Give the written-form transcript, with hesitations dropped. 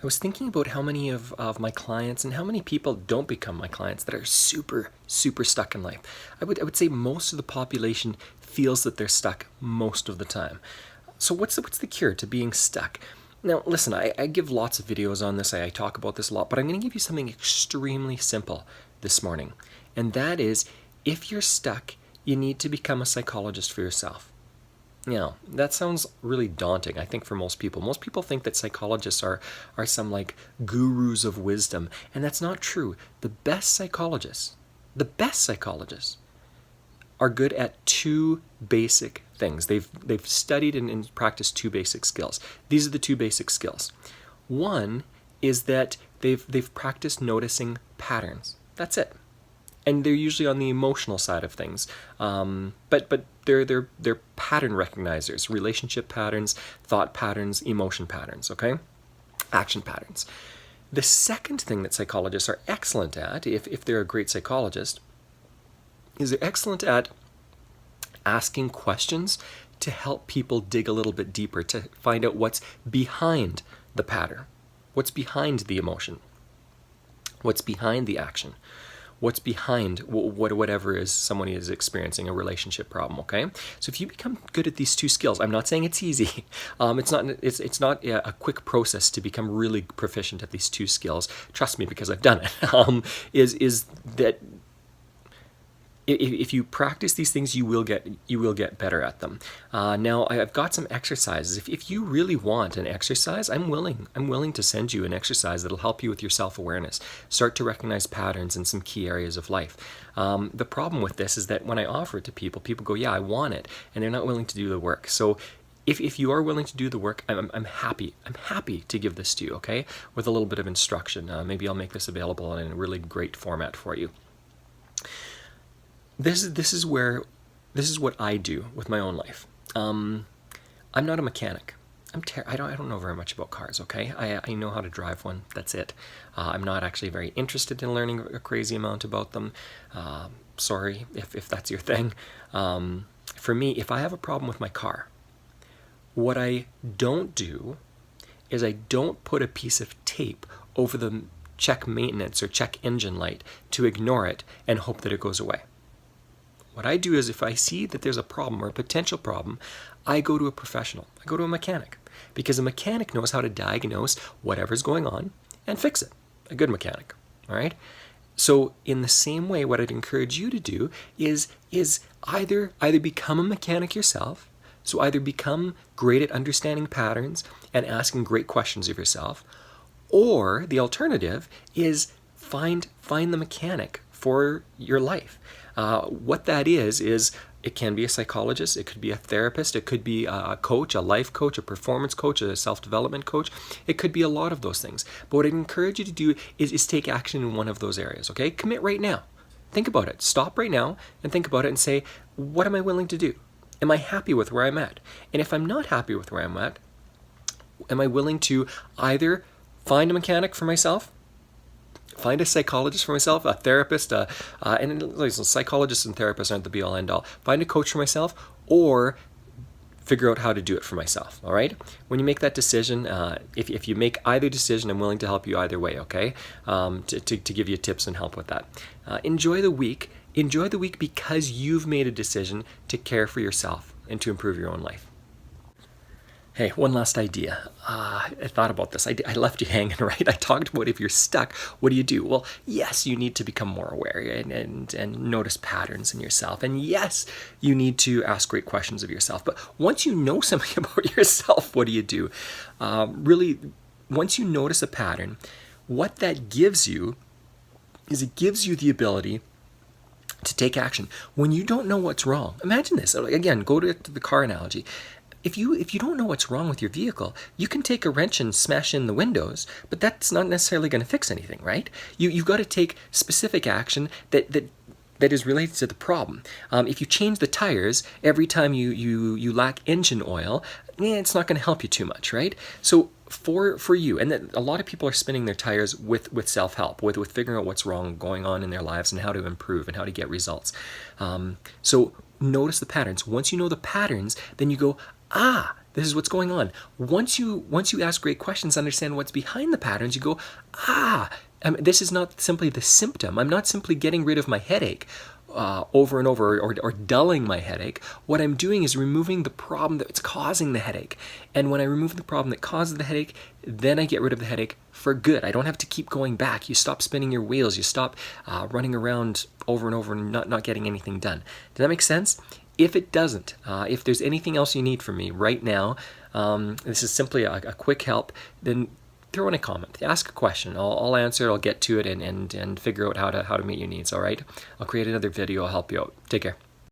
I was thinking about how many of my clients and how many people don't become my clients that are super, super stuck in life. I would say most of the population feels that they're stuck most of the time. So what's the cure to being stuck? Now, listen, I give lots of videos on this. I talk about this a lot, but I'm going to give you something extremely simple this morning. And that is, if you're stuck, you need to become a psychologist for yourself. Now, that sounds really daunting, I think, for most people. Most people think that psychologists are some like gurus of wisdom, and that's not true. The best psychologists are good at two basic things. They've studied and practiced two basic skills. These are the two basic skills. One is that they've practiced noticing patterns. That's it. And they're usually on the emotional side of things, but they're pattern recognizers, relationship patterns, thought patterns, emotion patterns, okay? Action patterns. The second thing that psychologists are excellent at, if they're a great psychologist, is they're excellent at asking questions to help people dig a little bit deeper, to find out what's behind the pattern, what's behind the emotion, what's behind the action, what's behind whatever is somebody is experiencing a relationship problem. Okay, so if you become good at these two skills, I'm not saying it's easy. It's not a quick process to become really proficient at these two skills. Trust me, because I've done it. Is that if you practice these things, you will get better at them. Now, I've got some exercises. If you really want an exercise, I'm willing to send you an exercise that'll help you with your self-awareness. Start to recognize patterns in some key areas of life. The problem with this is that when I offer it to people, people go, "Yeah, I want it," and they're not willing to do the work. So if you are willing to do the work, I'm happy to give this to you, okay, with a little bit of instruction. Maybe I'll make this available in a really great format for you. This is what I do with my own life. I'm not a mechanic. I don't know very much about cars. Okay, I know how to drive one. That's it. I'm not actually very interested in learning a crazy amount about them. Sorry if that's your thing. For me, if I have a problem with my car, what I don't do is I don't put a piece of tape over the check maintenance or check engine light to ignore it and hope that it goes away. What I do is, if I see that there's a problem or a potential problem, I go to a professional. I go to a mechanic, because a mechanic knows how to diagnose whatever's going on and fix it. A good mechanic, all right? So in the same way, what I'd encourage you to do is either become a mechanic yourself, so either become great at understanding patterns and asking great questions of yourself, or the alternative is find the mechanic for your life. What that is it can be a psychologist, it could be a therapist, it could be a coach, a life coach, a performance coach, a self-development coach. It could be a lot of those things. But what I'd encourage you to do is take action in one of those areas, okay? Commit right now. Think about it. Stop right now and think about it and say, what am I willing to do? Am I happy with where I'm at? And if I'm not happy with where I'm at, am I willing to either find a mechanic for myself, find a psychologist for myself, a therapist, and psychologists and therapists aren't the be-all, end-all. Find a coach for myself, or figure out how to do it for myself, all right? When you make that decision, if you make either decision, I'm willing to help you either way, okay? To give you tips and help with that. Enjoy the week. Enjoy the week because you've made a decision to care for yourself and to improve your own life. Hey, one last idea. I thought about this. I left you hanging, right? I talked about if you're stuck, what do you do? Well, yes, you need to become more aware and notice patterns in yourself. And yes, you need to ask great questions of yourself. But once you know something about yourself, what do you do? Really, once you notice a pattern, what that gives you is it gives you the ability to take action. When you don't know what's wrong, imagine this. Again, go to the car analogy. If you don't know what's wrong with your vehicle, you can take a wrench and smash in the windows, but that's not necessarily going to fix anything, right? You've got to take specific action that is related to the problem. If you change the tires every time you lack engine oil, it's not going to help you too much, right? So for you, and that a lot of people are spinning their tires with self-help, with figuring out what's wrong going on in their lives and how to improve and how to get results. So notice the patterns. Once you know the patterns, then you go, this is what's going on. Once you ask great questions, understand what's behind the patterns, you go, this is not simply the symptom. I'm not simply getting rid of my headache over and over, or dulling my headache. What I'm doing is removing the problem that's causing the headache. And when I remove the problem that causes the headache, then I get rid of the headache for good. I don't have to keep going back. You stop spinning your wheels. You stop running around over and over and not getting anything done. Does that make sense? If it doesn't, if there's anything else you need from me right now, this is simply a quick help, then throw in a comment, ask a question. I'll answer it, I'll get to it, and figure out how to meet your needs, all right? I'll create another video, I'll help you out. Take care.